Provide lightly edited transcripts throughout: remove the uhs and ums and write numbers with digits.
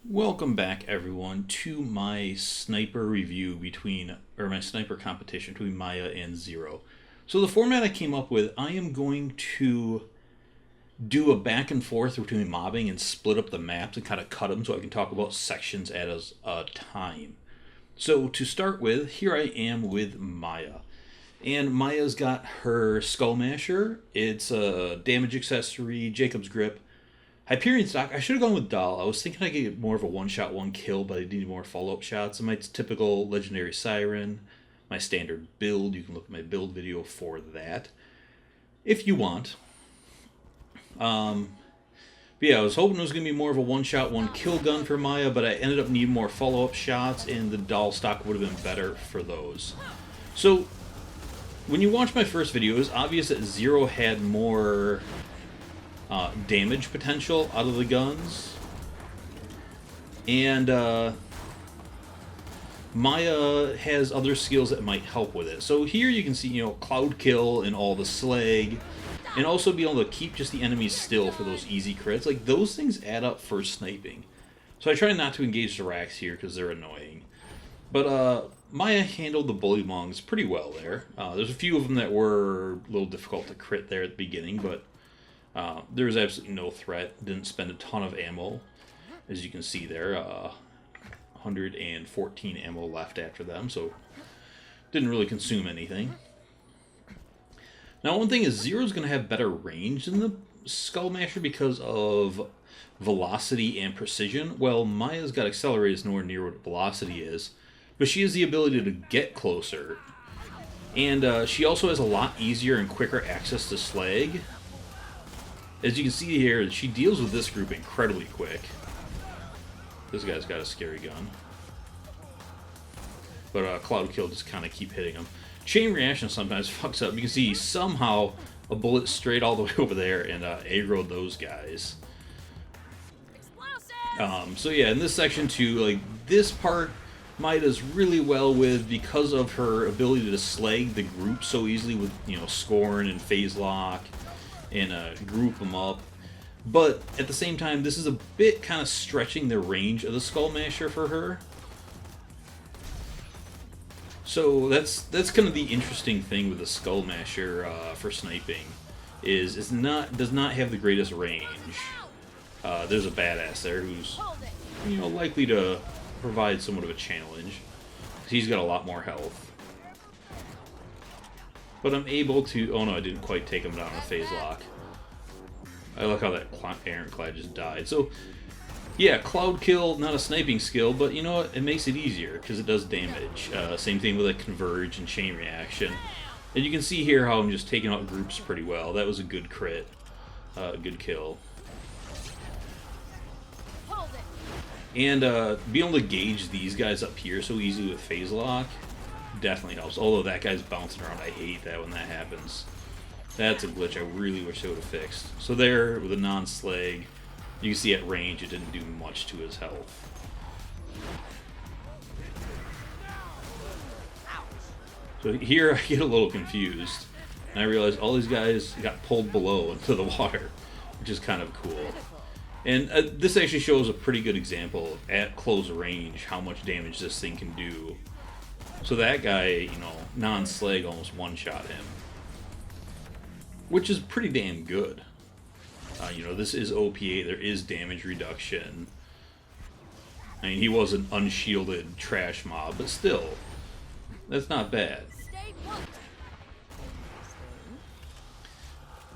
Welcome back, everyone, to my sniper review my sniper competition between Maya and Zer0. So the format I came up with, I am going to do a back and forth between mobbing and split up the maps and kind of cut them so I can talk about sections at a time. So to start with, here I am with Maya. And Maya's got her Skullmasher. It's a damage accessory, Jacob's Grip, Hyperion stock. I should have gone with Doll. I was thinking I could get more of a one-shot, one-kill, but I needed more follow-up shots. And my typical Legendary Siren, my standard build. You can look at my build video for that, if you want. But yeah, I was hoping it was going to be more of a one-shot, one-kill gun for Maya, but I ended up needing more follow-up shots, and the Doll stock would have been better for those. So, when you watch my first video, it was obvious that Zer0 had more damage potential out of the guns, and Maya has other skills that might help with it. So here you can see, cloud kill and all the slag, and also be able to keep just the enemies still for those easy crits. Like, those things add up for sniping. So I try not to engage the racks here because they're annoying. But Maya handled the bullymongs pretty well there. There's a few of them that were a little difficult to crit there at the beginning, but there was absolutely no threat. Didn't spend a ton of ammo, as you can see there. 114 ammo left after them, so didn't really consume anything. Now, one thing is, Zer0's going to have better range than the Skullmasher because of velocity and precision. Well, Maya's got Accelerate is nowhere near what velocity is, but she has the ability to get closer. And she also has a lot easier and quicker access to slag. As you can see here, she deals with this group incredibly quick. This guy's got a scary gun. But Cloud Kill just kind of keep hitting him. Chain Reaction sometimes fucks up. You can see somehow a bullet straight all the way over there and aggroed those guys. So yeah, in this section too, like this part, Maya does really well with because of her ability to slag the group so easily with, Scorn and Phase Lock. And group them up, but at the same time, this is a bit kind of stretching the range of the Skullmasher for her. So that's kind of the interesting thing with the Skullmasher for sniping, is does not have the greatest range. There's a badass there who's likely to provide somewhat of a challenge. He's got a lot more health. But I'm able to... Oh no, I didn't quite take him down with Phase Lock. I like how that Ironclad just died. So, yeah, Cloud Kill, not a sniping skill, but you know what? It makes it easier, because it does damage. Same thing with a Converge and Chain Reaction. And you can see here how I'm just taking out groups pretty well. That was a good crit. Good kill. And being able to gauge these guys up here so easily with Phase Lock definitely helps. Although that guy's bouncing around, I hate that when that happens. That's a glitch I really wish they would have fixed. So there, with a non-slag, you can see at range it didn't do much to his health. So here I get a little confused, and I realize all these guys got pulled below into the water, which is kind of cool. And this actually shows a pretty good example of, at close range, how much damage this thing can do. So that guy, non-slag almost one-shot him, which is pretty damn good. This is OPA, there is damage reduction. I mean, he was an unshielded trash mob, but still, that's not bad.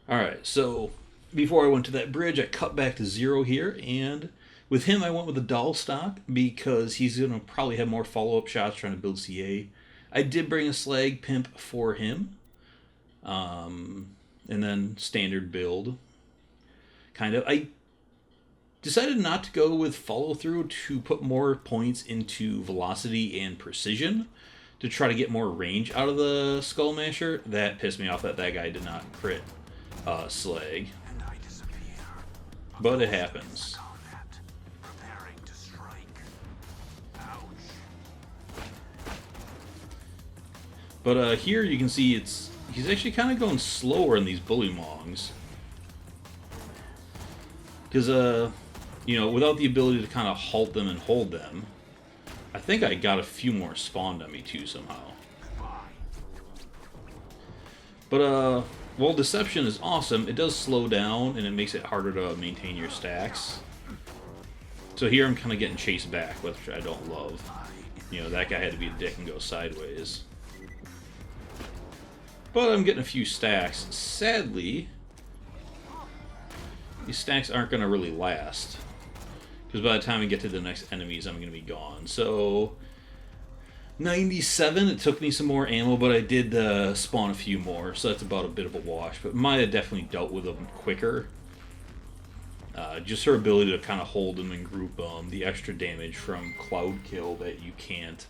Alright, so before I went to that bridge, I cut back to Zer0 here, and with him, I went with the Doll stock because he's going to probably have more follow-up shots trying to build CA. I did bring a Slag Pimp for him. And then standard build. Kind of. I decided not to go with follow-through to put more points into velocity and precision to try to get more range out of the Skullmasher. That pissed me off that that guy did not crit Slag. But it happens. But here you can see he's actually kind of going slower in these bullymongs. Because, you know, without the ability to kind of halt them and hold them, I think I got a few more spawned on me too somehow. But, while Deception is awesome, it does slow down and it makes it harder to maintain your stacks. So here I'm kind of getting chased back, which I don't love. You know, that guy had to be a dick and go sideways. But I'm getting a few stacks. Sadly, these stacks aren't going to really last. Because by the time I get to the next enemies, I'm going to be gone. So, 97, it took me some more ammo, but I did spawn a few more. So that's about a bit of a wash. But Maya definitely dealt with them quicker. Just her ability to kind of hold them and group them. The extra damage from Cloud Kill that you can't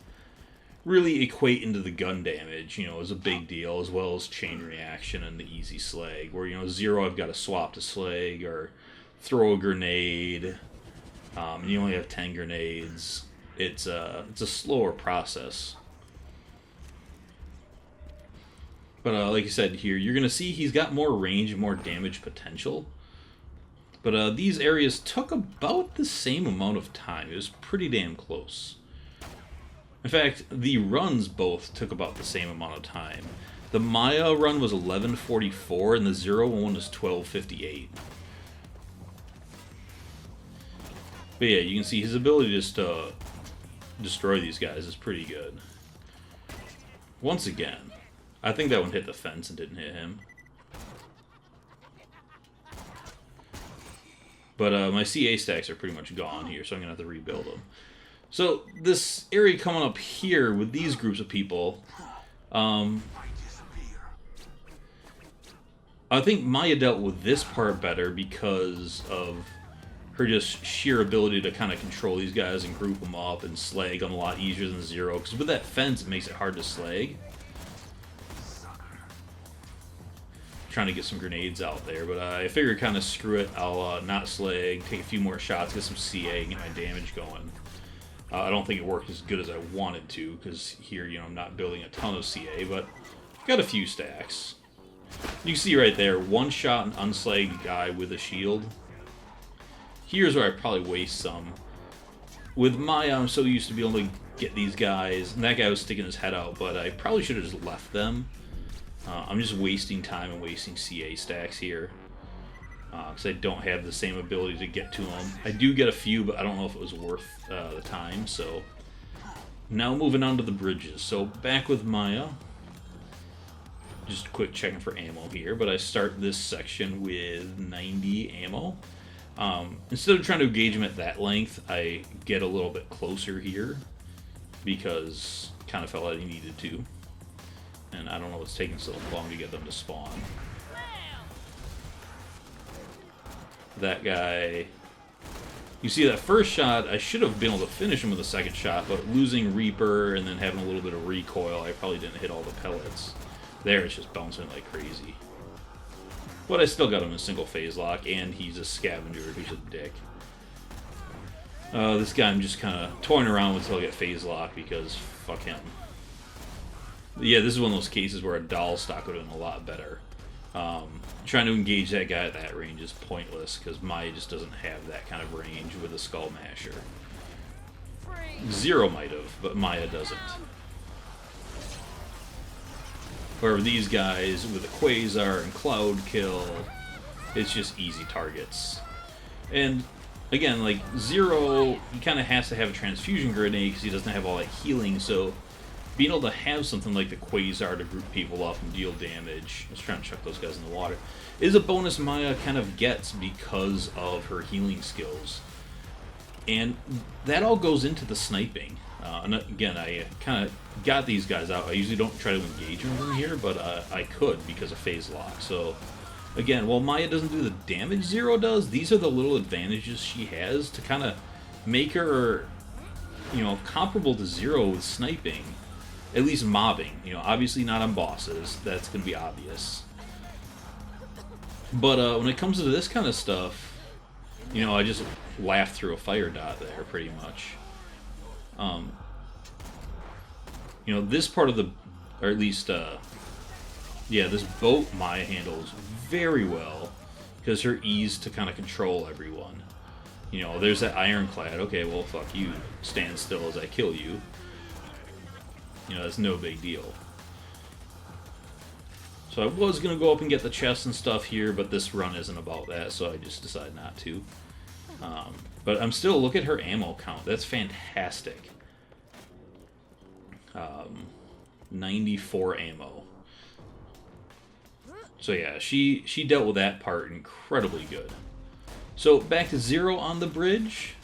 really equate into the gun damage, you know, is a big deal, as well as chain reaction and the easy slag. Where, you know, Zer0, I've got to swap to slag or throw a grenade. You only have 10 grenades. It's a slower process. But like I said here, you're going to see he's got more range and more damage potential. But these areas took about the same amount of time. It was pretty damn close. In fact, the runs both took about the same amount of time. The Maya run was 11:44 and the Zer0 one was 12:58. But yeah, you can see his ability just to destroy these guys is pretty good. Once again, I think that one hit the fence and didn't hit him. But my CA stacks are pretty much gone here, so I'm going to have to rebuild them. So this area coming up here with these groups of people, I think Maya dealt with this part better because of her just sheer ability to kind of control these guys and group them up and slag them a lot easier than Zer0. Because with that fence, it makes it hard to slag. Trying to get some grenades out there, but I figured kind of screw it. I'll not slag, take a few more shots, get some CA, and get my damage going. I don't think it worked as good as I wanted to, because here, you know, I'm not building a ton of CA, but I've got a few stacks. You can see right there, one shot an unslagged guy with a shield. Here's where I probably waste some. With Maya, I'm so used to being able to get these guys, and that guy was sticking his head out, but I probably should have just left them. I'm just wasting time and wasting CA stacks here. Because I don't have the same ability to get to them. I do get a few, but I don't know if it was worth the time, so... Now moving on to the bridges. So, back with Maya. Just quick checking for ammo here, but I start this section with 90 ammo. Instead of trying to engage them at that length, I get a little bit closer here. Because kind of felt like I needed to. And I don't know what's taking so long to get them to spawn. That guy... You see that first shot, I should have been able to finish him with a second shot, but losing Reaper and then having a little bit of recoil, I probably didn't hit all the pellets. There, it's just bouncing like crazy. But I still got him in single phase lock, and he's a scavenger who's a dick. This guy I'm just kind of toying around with until I get phase lock, because fuck him. Yeah, this is one of those cases where a doll stock would have been a lot better. Trying to engage that guy at that range is pointless, because Maya just doesn't have that kind of range with a Skullmasher. Zer0 might have, but Maya doesn't. However, these guys with the Quasar and Cloud Kill, it's just easy targets. And again, like Zer0, he kind of has to have a transfusion grenade because he doesn't have all that healing, so being able to have something like the Quasar to group people up and deal damage, I was trying to chuck those guys in the water, is a bonus Maya kind of gets because of her healing skills. And that all goes into the sniping. And again, I kind of got these guys out. I usually don't try to engage them from here, but I could because of phase lock. So again, while Maya doesn't do the damage Zer0 does, these are the little advantages she has to kind of make her, you know, comparable to Zer0 with sniping. At least mobbing, you know, obviously not on bosses, that's going to be obvious. But when it comes to this kind of stuff, you know, I just laughed through a fire dot there, pretty much. You know, this part of the, or at least, yeah, this boat Maya handles very well, because her ease to kind of control everyone. You know, there's that ironclad. Okay, well, fuck you. Stand still as I kill you. You know, that's no big deal. So I was going to go up and get the chests and stuff here, but this run isn't about that, so I just decided not to. But I'm still, look at her ammo count. That's fantastic. 94 ammo. So yeah, she dealt with that part incredibly good. So back to Zer0 on the bridge.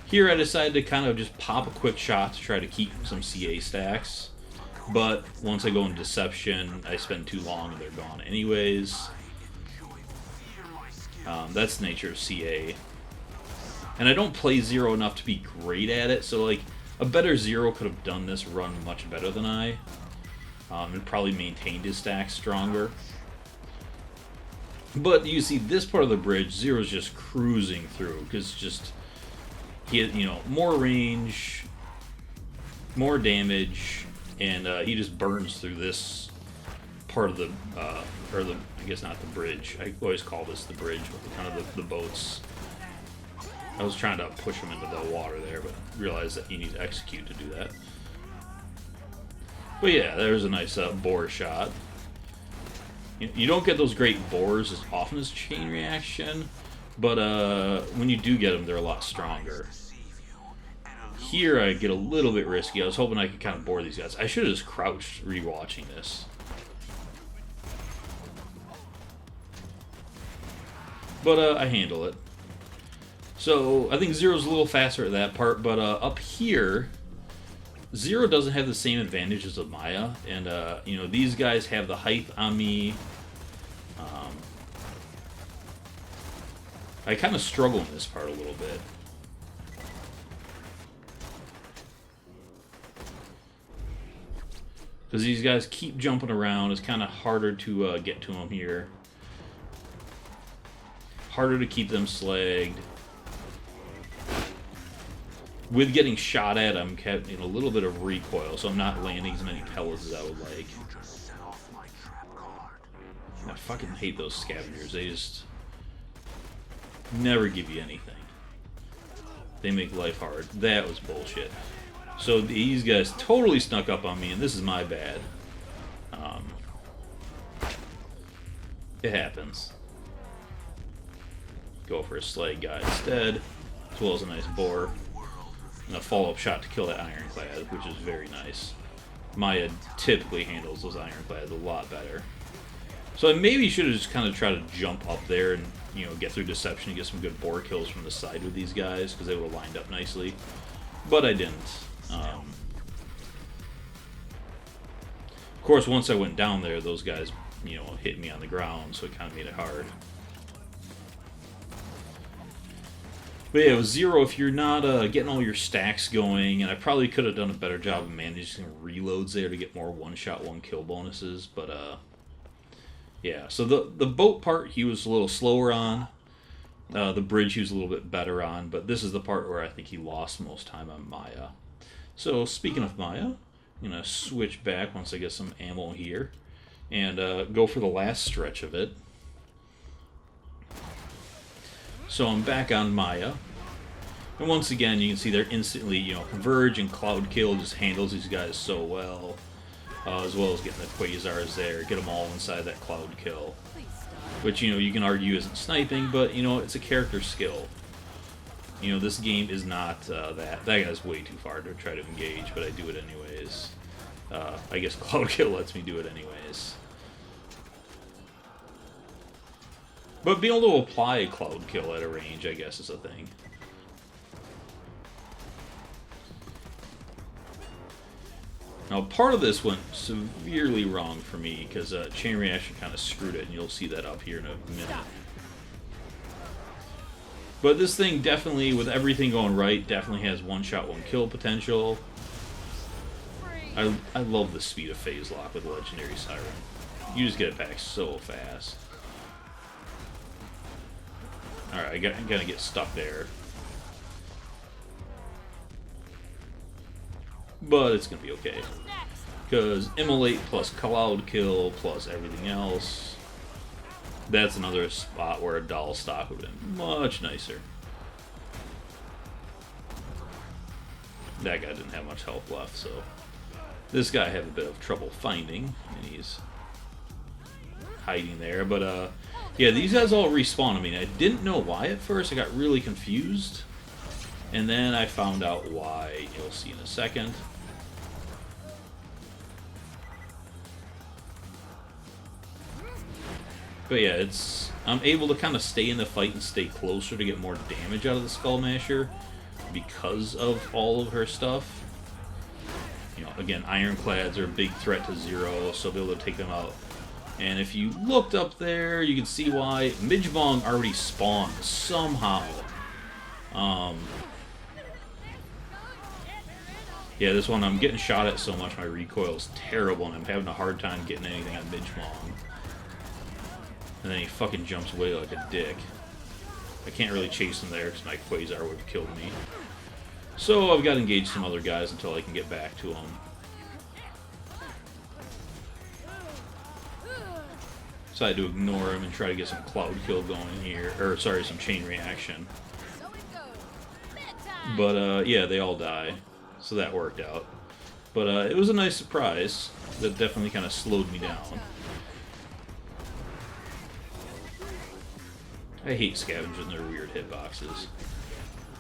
Here I decided to kind of just pop a quick shot to try to keep some CA stacks. But once I go into Deception, I spend too long and they're gone anyways. That's the nature of CA. And I don't play Zer0 enough to be great at it, so like a better Zer0 could have done this run much better than I. And probably maintained his stacks stronger. But you see this part of the bridge, Zer0's just cruising through, because just he had, you know, more range, more damage, and he just burns through this part of the, I guess not the bridge. I always call this the bridge, but kind of the boats. I was trying to push him into the water there, but realized that you need to execute to do that. But yeah, there's a nice bore shot. You don't get those great bores as often as Chain Reaction, but when you do get them, they're a lot stronger. Here I get a little bit risky. I was hoping I could kind of bore these guys. I should have just crouched rewatching this. But I handle it. So I think Zer0's a little faster at that part, but up here, Zer0 doesn't have the same advantages of Maya, and you know, these guys have the height on me. I kind of struggle in this part a little bit. Because these guys keep jumping around, it's kind of harder to get to them here. Harder to keep them slagged. With getting shot at, I'm getting a little bit of recoil, so I'm not landing as many pellets as I would like. I fucking hate those scavengers. They just never give you anything. They make life hard. That was bullshit. So these guys totally snuck up on me, and this is my bad. It happens. Go for a slag guy instead, as well as a nice bore. And a follow-up shot to kill that ironclad, which is very nice. Maya typically handles those ironclads a lot better. So I maybe should have just kind of tried to jump up there and, you know, get through Deception and get some good bore kills from the side with these guys, because they would have lined up nicely. But I didn't. Of course, once I went down there, those guys, you know, hit me on the ground, so it kind of made it hard. But yeah, with Zer0, if you're not getting all your stacks going, and I probably could have done a better job of managing reloads there to get more one-shot, one-kill bonuses, but yeah. So the boat part, he was a little slower on. The bridge, he was a little bit better on, but this is the part where I think he lost most time on Maya. So speaking of Maya, I'm going to switch back once I get some ammo here, and go for the last stretch of it. So I'm back on Maya, and once again you can see they're instantly, you know, Converge and Cloud Kill just handles these guys so well, as well as getting the Quasars there, get them all inside that Cloud Kill, which, you know, you can argue isn't sniping, but, you know, it's a character skill. You know, this game is not that guy's way too far to try to engage, but I do it anyways. I guess Cloud Kill lets me do it anyways. But being able to apply Cloud Kill at a range, I guess, is a thing. Now, part of this went severely wrong for me, because Chain Reaction kind of screwed it, and you'll see that up here in a minute. But this thing definitely, with everything going right, definitely has one-shot, one-kill potential. I love the speed of Phase Lock with Legendary Siren. You just get it back so fast. Alright, I'm gonna get stuck there. But it's gonna be okay. Because Immolate plus Cloud Kill plus everything else, that's another spot where a doll stock would have been much nicer. That guy didn't have much health left, so this guy I have a bit of trouble finding, and he's hiding there. But yeah, these guys all respawn. I mean, I didn't know why at first. I got really confused, and then I found out why. You'll see in a second. But yeah, I'm able to kind of stay in the fight and stay closer to get more damage out of the Skullmasher because of all of her stuff. You know, again, ironclads are a big threat to Zer0, so I'll be able to take them out. And if you looked up there, you can see why. Midgebong already spawned somehow. Yeah, this one I'm getting shot at so much, my recoil is terrible, and I'm having a hard time getting anything on Midgebong. And then he fucking jumps away like a dick. I can't really chase him there because my Quasar would have killed me. So I've got to engage some other guys until I can get back to him. So I had to ignore him and try to get some cloud kill going here. Or, sorry, some chain reaction. But, yeah, they all die. So that worked out. But it was a nice surprise. That definitely kind of slowed me down. I hate scavengers and their weird hitboxes.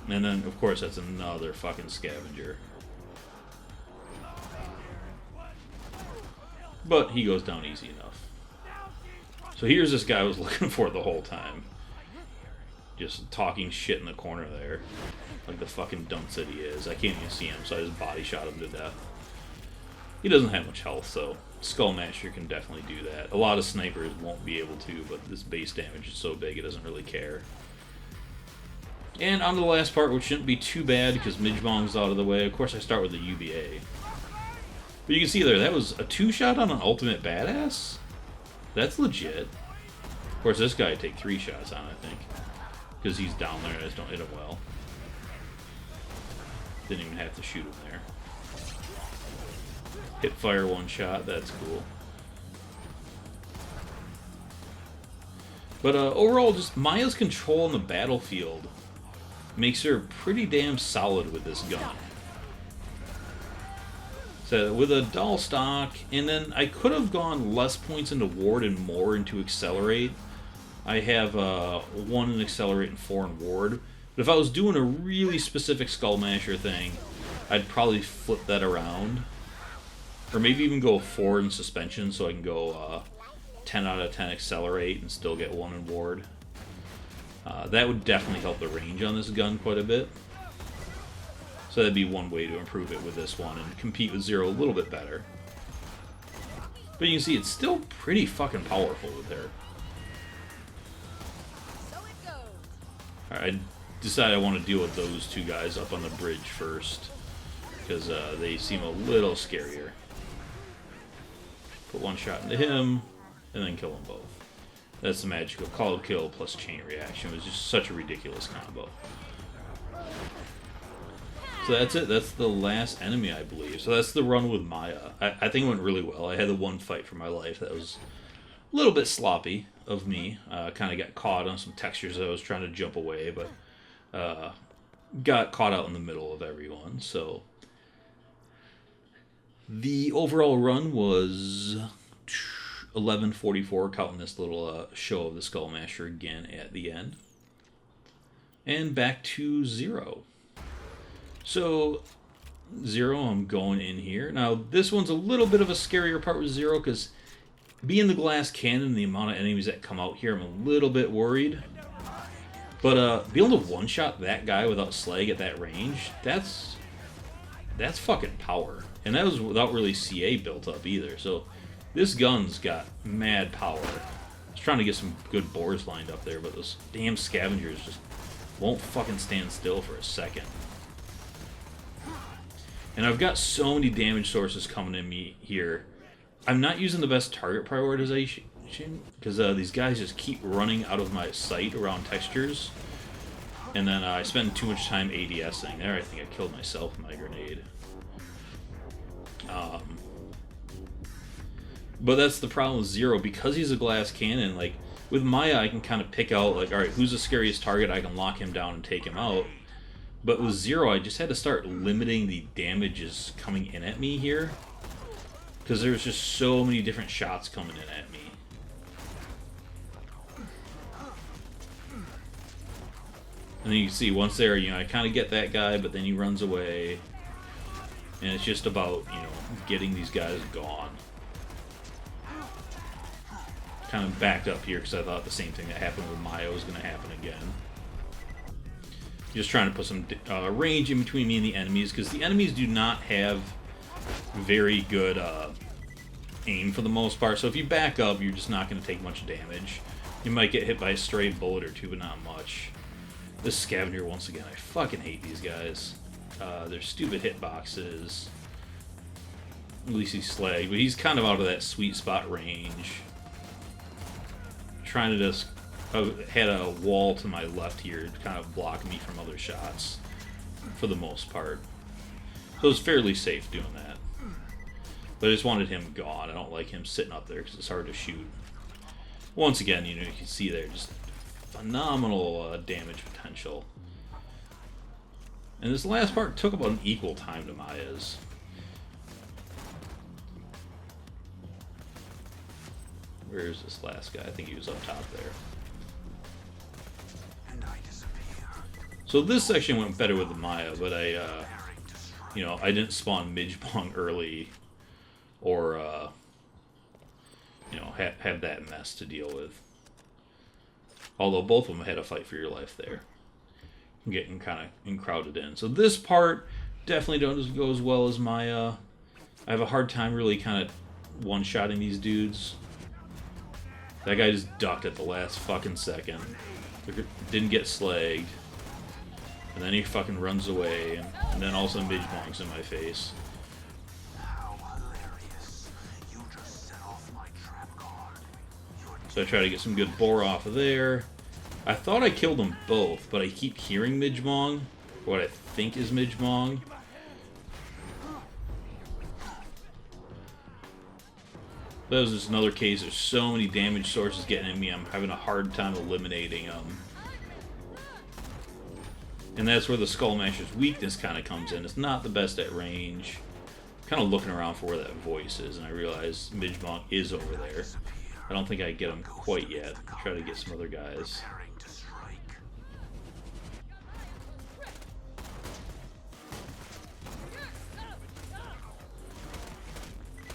And then, of course, that's another fucking scavenger. But he goes down easy enough. So here's this guy I was looking for the whole time. Just talking shit in the corner there. Like the fucking dunce that he is. I can't even see him, so I just body shot him to death. He doesn't have much health, so Skullmasher can definitely do that. A lot of snipers won't be able to, but this base damage is so big it doesn't really care. And on to the last part, which shouldn't be too bad because Midgebong's out of the way. Of course, I start with the UBA. But you can see there, that was a 2-shot on an ultimate badass? That's legit. Of course, this guy I take 3 shots on, I think. Because he's down there and I just don't hit him well. Didn't even have to shoot him there. Hit fire 1 shot, that's cool. But overall, just Maya's control on the battlefield makes her pretty damn solid with this gun. So with a dull stock, and then I could have gone less points into ward and more into accelerate. I have 1 in accelerate and 4 in ward. But if I was doing a really specific Skullmasher thing, I'd probably flip that around. Or maybe even go 4 in suspension so I can go 10 out of 10 accelerate and still get 1 in ward. That would definitely help the range on this gun quite a bit. So that'd be one way to improve it with this one and compete with Zer0 a little bit better. But you can see it's still pretty fucking powerful with her. Alright, I decided I want to deal with those 2 guys up on the bridge first. Because they seem a little scarier. Put 1 shot into him, and then kill them both. That's the magic of call kill plus chain reaction. It was just such a ridiculous combo. So that's it. That's the last enemy, I believe. So that's the run with Maya. I think it went really well. I had the 1 fight for my life that was a little bit sloppy of me. Kind of got caught on some textures that I was trying to jump away, but got caught out in the middle of everyone. So the overall run was 11:44, counting this little show of the Skullmasher again at the end. And back to Zer0. So, Zer0, I'm going in here. Now, this one's a little bit of a scarier part with Zer0, because being the glass cannon, the amount of enemies that come out here, I'm a little bit worried. But, being able to one-shot that guy without slag at that range, that's fucking power. And that was without really CA built up either, so this gun's got mad power. I was trying to get some good bores lined up there, but those damn scavengers just won't fucking stand still for a second. And I've got so many damage sources coming at me here. I'm not using the best target prioritization, because these guys just keep running out of my sight around textures. And then I spend too much time ADSing. There, I think I killed myself with my grenade. But that's the problem with Zer0, because he's a glass cannon. Like with Maya, I can kind of pick out, like, all right, who's the scariest target? I can lock him down and take him out. But with Zer0, I just had to start limiting the damages coming in at me here. Because there's just so many different shots coming in at me. And then you can see once there, you know, I kind of get that guy, but then he runs away. And it's just about, you know, getting these guys gone. Kind of backed up here because I thought the same thing that happened with Maya was going to happen again. Just trying to put some range in between me and the enemies, because the enemies do not have very good aim for the most part. So if you back up, you're just not going to take much damage. You might get hit by a stray bullet or two, but not much. This scavenger, once again, I fucking hate these guys. They're stupid hitboxes. At least he's slag, but he's kind of out of that sweet spot range. Trying to just... I had a wall to my left here to kind of block me from other shots, for the most part. So it was fairly safe doing that. But I just wanted him gone. I don't like him sitting up there because it's hard to shoot. Once again, you know, you can see there just phenomenal damage potential. And this last part took about an equal time to Maya's. Where's this last guy? I think he was up top there. So this section went better with the Maya, but you know, I didn't spawn Midgebong early, or you know, have that mess to deal with. Although both of them had a fight for your life there, getting kind of crowded in. So this part definitely doesn't go as well as Maya. I have a hard time really kind of one-shotting these dudes. That guy just ducked at the last fucking second. Didn't get slagged. And then he fucking runs away, and then all of a sudden Midgebong's in my face. So I try to get some good bore off of there. I thought I killed them both, but I keep hearing Midgebong, what I think is Midgebong. That was just another case. There's so many damage sources getting at me, I'm having a hard time eliminating them. And that's where the Skullmasher's weakness kind of comes in. It's not the best at range. I'm kind of looking around for where that voice is, and I realize Midgebong is over there. I don't think I get him quite yet. I'll try to get some other guys.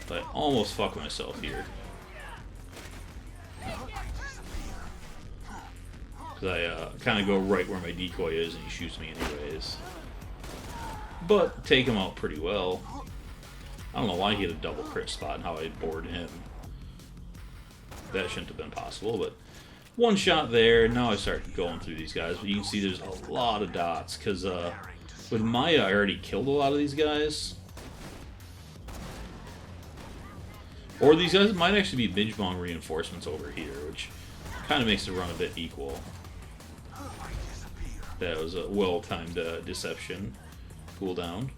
But I almost fucked myself here. Because I kind of go right where my decoy is and he shoots me anyways. But take him out pretty well. I don't know why he had a double crit spot and how I bored him. That shouldn't have been possible, but one shot there. Now I start going through these guys, but you can see there's a lot of dots because with Maya I already killed a lot of these guys. Or these guys might actually be Midgebong reinforcements over here, which kind of makes the run a bit equal. That was a well-timed deception cooldown.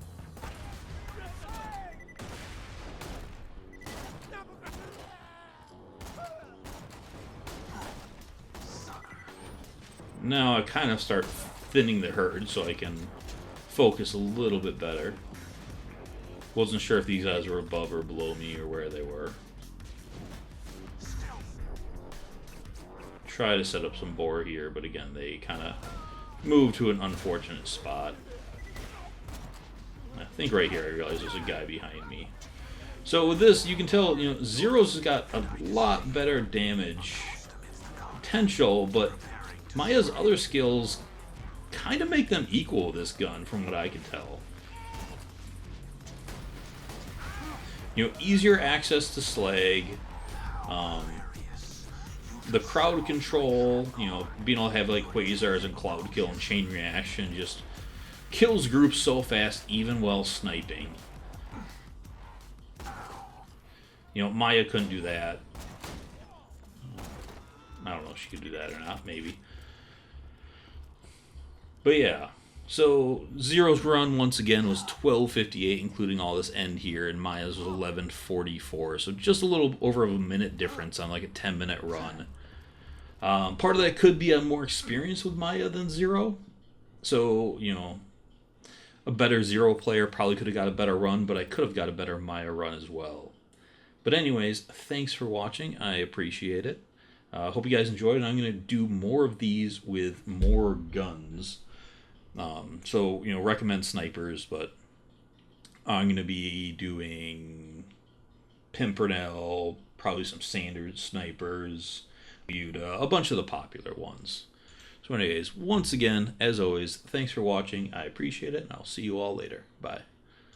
Now I kind of start thinning the herd so I can focus a little bit better. Wasn't sure if these guys were above or below me or where they were. Try to set up some bore here, but again, they kind of move to an unfortunate spot. I think right here I realize there's a guy behind me. So with this, you can tell, you know, Zer0's got a lot better damage potential, but Maya's other skills kind of make them equal with this gun, from what I can tell. You know, easier access to slag, the crowd control, you know, being able to have like quasars and cloud kill and chain reaction just kills groups so fast, even while sniping. You know, Maya couldn't do that. I don't know if she could do that or not, maybe. But yeah, so Zer0's run once again was 12:58, including all this end here, and Maya's was 11:44. So just a little over a minute difference on like a 10-minute run. Part of that could be I'm more experienced with Maya than Zer0. So, you know, a better Zero player, probably could have got a better run, but I could have got a better Maya run as well. But anyways, thanks for watching. I appreciate it. Hope you guys enjoyed it. I'm going to do more of these with more guns. So, recommend snipers, but I'm going to be doing Pimpernel, probably some Sanders snipers, a bunch of the popular ones. So anyways, once again, as always, thanks for watching. I appreciate it, and I'll see you all later. Bye.